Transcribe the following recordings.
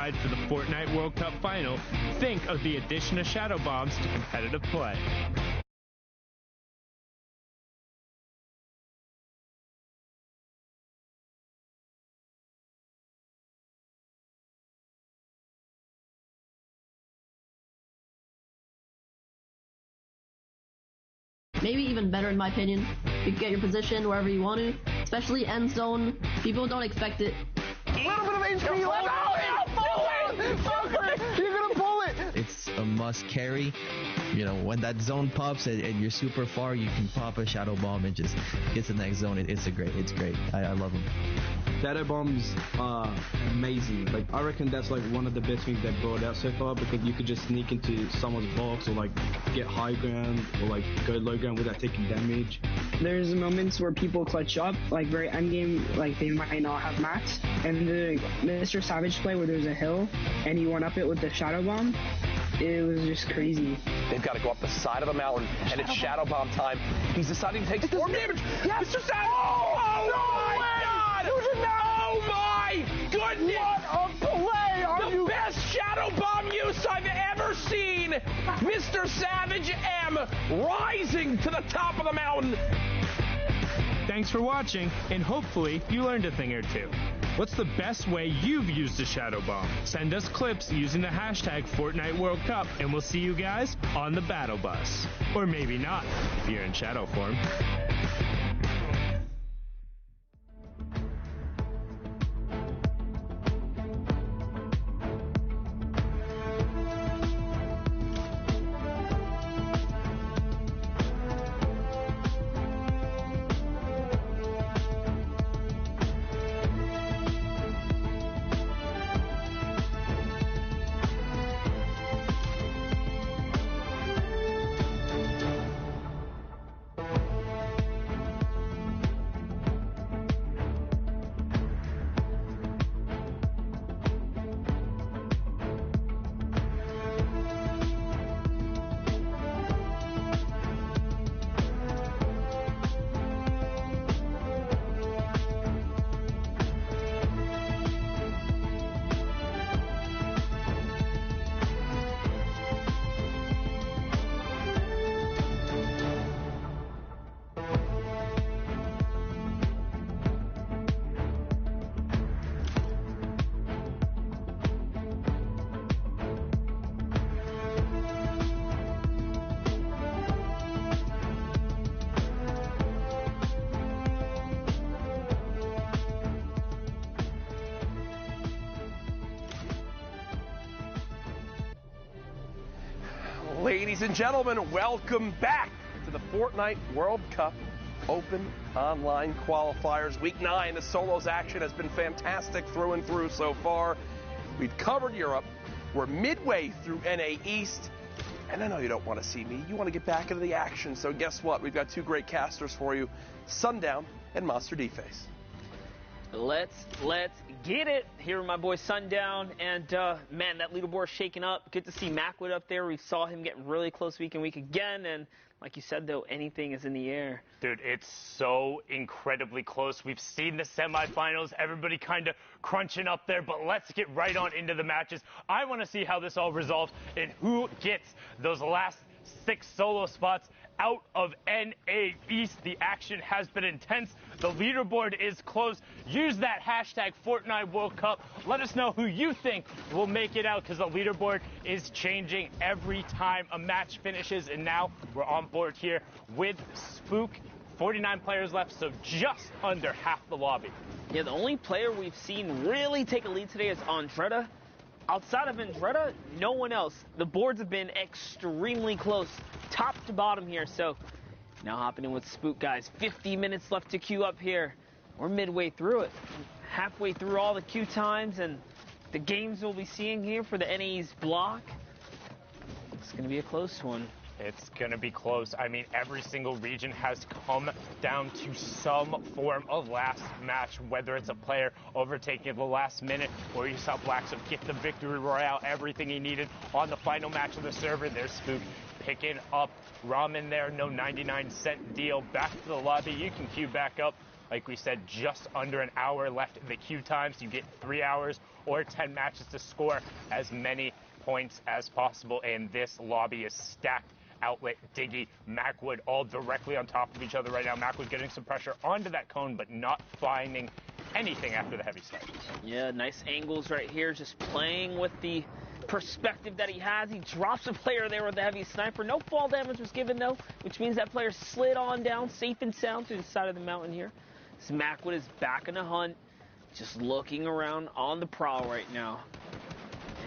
qualified for the Fortnite World Cup final, think of the addition of shadow bombs to competitive play. Maybe even better in my opinion. You can get your position wherever you want to, especially end zone. People don't expect it. A little bit of HP left. You're gonna pull it. It's a must carry. You know, when that zone pops and you're super far, you can pop a shadow bomb and just get to the next zone. It's great. I love them. Shadow bombs are amazing. Like, I reckon that's like one of the best things they've brought out so far, because you could just sneak into someone's box or like get high ground or like go low ground without taking damage. There's moments where people clutch up, like very end game, like they might not have mats. And the Mr. Savage play where there's a hill and you went up it with the shadow bomb, it was just crazy. They've got to go up the side of the mountain, and it's shadow bomb time. He's deciding to take storm damage. Yes, Mr. Savage! Oh my God! Oh my goodness! What a play! The best shadow bomb use I've ever seen! Mr. Savage M rising to the top of the mountain. Thanks for watching, and hopefully you learned a thing or two. What's the best way you've used a shadow bomb? Send us clips using the hashtag Fortnite World Cup, and we'll see you guys on the battle bus. Or maybe not, if you're in shadow form. Ladies and gentlemen, welcome back to the Fortnite World Cup Open Online Qualifiers. Week 9, the solos action has been fantastic through and through so far. We've covered Europe. We're midway through NA East. And I know you don't want to see me. You want to get back into the action. So guess what? We've got two great casters for you, Sundown and Monster D-Face. Let's get it here with my boy Sundown. And man, that leaderboard shaking up. Good to see Macwood up there. We saw him getting really close week again. And like you said, though, anything is in the air. Dude, it's so incredibly close. We've seen the semifinals, everybody kind of crunching up there, but let's get right on into the matches. I want to see how this all resolves and who gets those last 6 solo spots out of NA East. The action has been intense. The leaderboard is close. Use that hashtag Fortnite World Cup. Let us know who you think will make it out, because the leaderboard is changing every time a match finishes. And now we're on board here with Spook. 49 players left, so just under half the lobby. Yeah, the only player we've seen really take a lead today is Andretta. Outside of Andretta, no one else. The boards have been extremely close, top to bottom here. So now hopping in with Spook, guys. 50 minutes left to queue up here. We're midway through it. Halfway through all the queue times and the games we'll be seeing here for the NA's block. It's going to be a close one. It's going to be close. I mean, every single region has come down to some form of last match, whether it's a player overtaking at the last minute or you saw Blackstone get the victory royale, everything he needed on the final match of the server. There's Spook picking up ramen there, no 99-cent deal. Back to the lobby. You can queue back up Like we said, just under an hour left in the queue time, so you get 3 hours or 10 matches to score as many points as possible, and this lobby is stacked. Outlet, Diggy, Macwood, all directly on top of each other right now. Macwood getting some pressure onto that cone, but not finding anything after the heavy snipe. Yeah, nice angles right here, just playing with the perspective that he has. He drops a player there with the heavy sniper. No fall damage was given, though, which means that player slid on down safe and sound to the side of the mountain here. So Macwood is back in the hunt, just looking around on the prowl right now.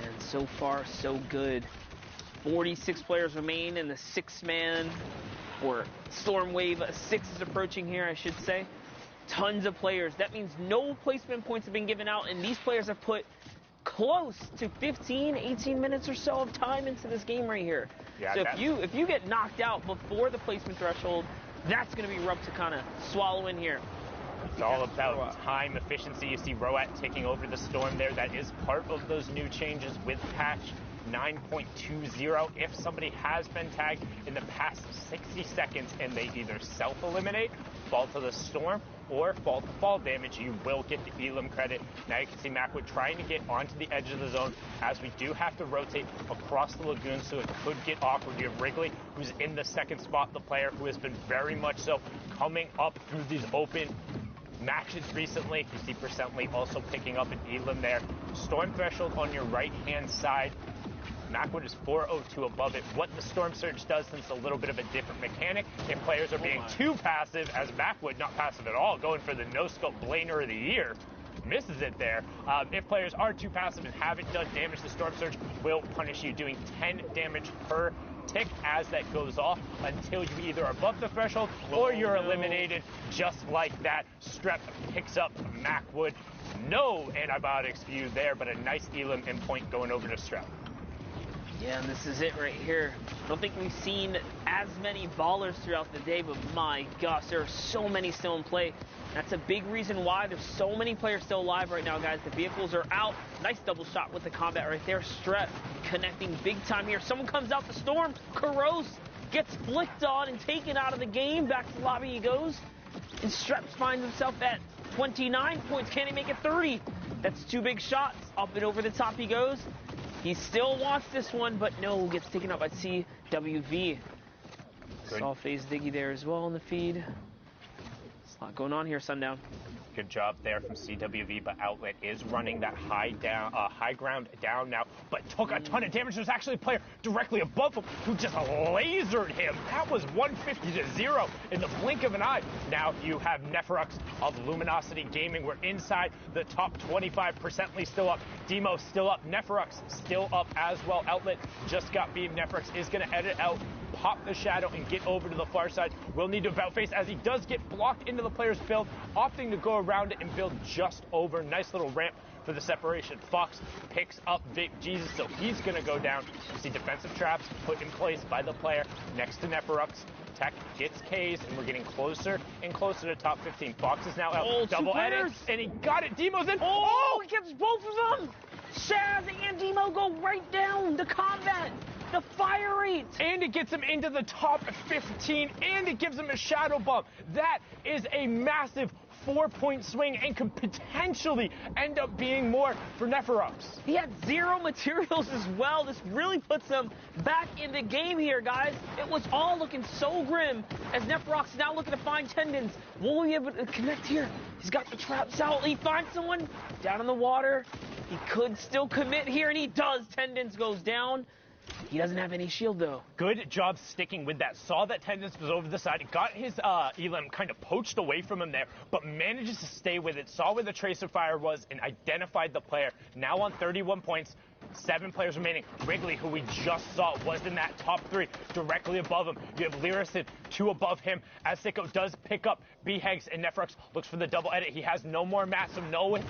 And so far, so good. 46 players remain in the 6-man, or Storm Wave 6 is approaching here, I should say. Tons of players. That means no placement points have been given out, and these players have put close to 15, 18 minutes or so of time into this game right here. Yeah, so if you get knocked out before the placement threshold, that's going to be rough to kind of swallow in here. It's all about time efficiency. You see Roat taking over the Storm there. That is part of those new changes with patch 9.20. If somebody has been tagged in the past 60 seconds and they either self-eliminate, fall to the Storm, or fall to fall damage, you will get the Elam credit. Now you can see Macwood trying to get onto the edge of the zone, as we do have to rotate across the lagoon, so it could get awkward. You have Wrigley, who's in the second spot, the player who has been very much so coming up through these open matches recently. You see Percently also picking up an Elam there. Storm threshold on your right-hand side. Macwood is 402 above it. What the Storm Surge does, since it's a little bit of a different mechanic, if players are being too passive, as Macwood not passive at all, going for the no-scope Blainer of the Year, misses it there. If players are too passive and haven't done damage, the Storm Surge will punish you, doing 10 damage per tick as that goes off until you either are above the threshold or you're eliminated. Just like that, Strep picks up Macwood. No antibiotics for you there, but a nice Elam in point going over to Strep. Yeah, and this is it right here. I don't think we've seen as many ballers throughout the day, but my gosh, there are so many still in play. That's a big reason why there's so many players still alive right now, guys. The vehicles are out. Nice double shot with the combat right there. Strep connecting big time here. Someone comes out the Storm. Kuros gets flicked on and taken out of the game. Back to the lobby he goes. And Strep finds himself at 29 points. Can he make it 30? That's 2 big shots. Up and over the top he goes. He still wants this one, but no, gets taken out by CWV. Saw FaZe Diggy there as well in the feed. There's a lot going on here, Sundown. Good job there from CWV, but Outlet is running that high ground down now, but took a ton of damage. There's actually a player directly above him who just lasered him. That was 150-0 in the blink of an eye. Now you have Neferux of Luminosity Gaming. We're inside the top 25%. Still up. Demo still up. Neferux still up as well. Outlet just got beamed. Neferux is going to edit out, pop the shadow, and get over to the far side. Will need to about face as he does get blocked into the player's build, opting to go around it and build just over. Nice little ramp for the separation. Fox picks up Vic Jesus, so he's going to go down. You see defensive traps put in place by the player next to Neferux. Tech gets K's, and we're getting closer and closer to top 15. Fox is now out. Double edit, and he got it. Demo's in. Oh, he gets both of them. Shaz and Demo go right down. The combat. The fire rate! And it gets him into the top 15, and it gives him a shadow bomb. That is a massive 4-point swing and could potentially end up being more for Neferux. He had 0 materials as well. This really puts him back in the game here, guys. It was all looking so grim as Neferux is now looking to find tendons. Will he be able to connect here? He's got the traps out. He finds someone down in the water. He could still commit here, and he does. Tendons goes down. He doesn't have any shield, though. Good job sticking with that. Saw that Tendons was over the side. Got his Elam kind of poached away from him there, but manages to stay with it. Saw where the tracer fire was and identified the player. Now on 31 points. 7 players remaining. Wrigley, who we just saw, was in that top 3, directly above him. You have Lyricid, 2 above him. As Sicko does pick up B-Hegs, and Neferux looks for the double edit. He has no more mats, so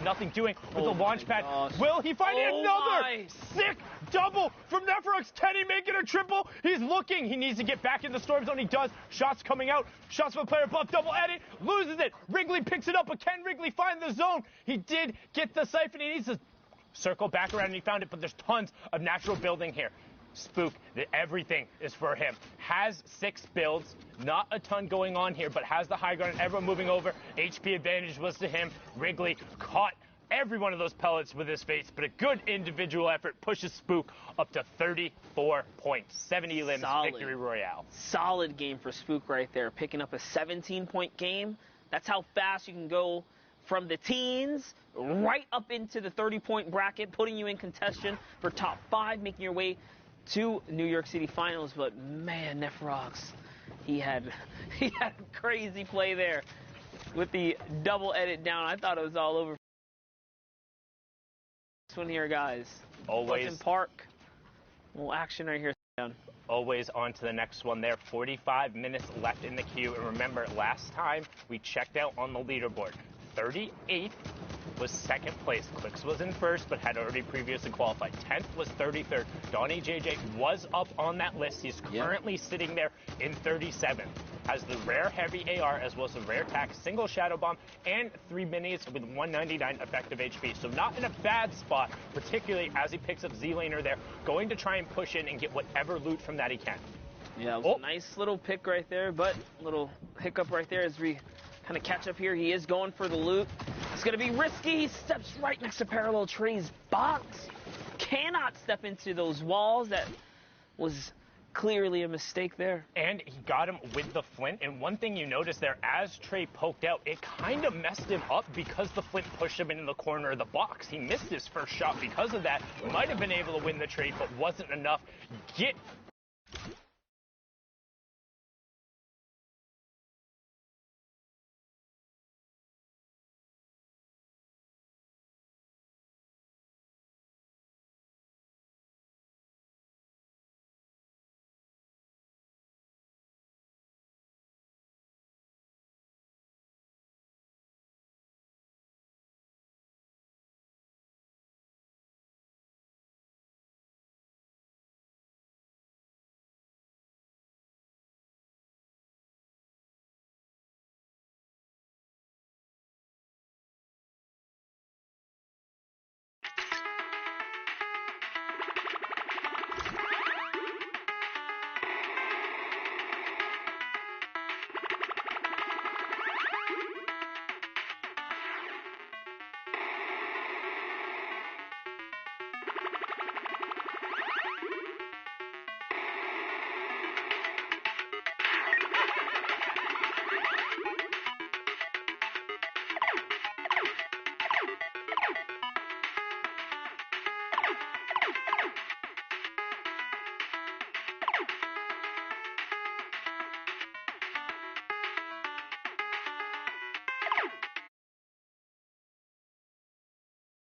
nothing doing with the launch pad. Will he find another sick double from Neferux? Can he make it a triple? He's looking. He needs to get back in the Storm Zone. He does. Shots coming out. Shots from the player above. Double edit. Loses it. Wrigley picks it up, but can Wrigley find the zone? He did get the siphon. He needs to circle back around, and he found it, but there's tons of natural building here. Spook, that everything is for him. Has 6 builds, not a ton going on here, but has the high ground. Everyone moving over. HP advantage was to him. Wrigley caught every one of those pellets with his face, but a good individual effort pushes Spook up to 34 points. 70 limbs, victory royale. Solid game for Spook right there, picking up a 17-point game. That's how fast you can go from the teens right up into the 30-point bracket, putting you in contention for top 5, making your way to New York City Finals. But man, Nefrox, he had crazy play there with the double edit down. I thought it was all over. This one here, guys. Always Hudson Park. Little action right here. Always on to the next one there. 45 minutes left in the queue. And remember, last time we checked out on the leaderboard, 38th was second place. Clicks was in first, but had already previously qualified. 10th was 33rd. Donnie JJ was up on that list. He's currently sitting there in 37th. Has the rare heavy AR as well as the rare tac, single shadow bomb, and 3 minis with 199 effective HP. So not in a bad spot, particularly as he picks up Z-Laner there, going to try and push in and get whatever loot from that he can. Yeah, it was a nice little pick right there, but a little hiccup right there as we kind of catch up here. He is going for the loot. It's going to be risky. He steps right next to Parallel Tree's box. Cannot step into those walls. That was clearly a mistake there. And he got him with the flint. And one thing you notice there, as Trey poked out, it kind of messed him up because the flint pushed him into the corner of the box. He missed his first shot because of that. Might have been able to win the trade, but wasn't enough.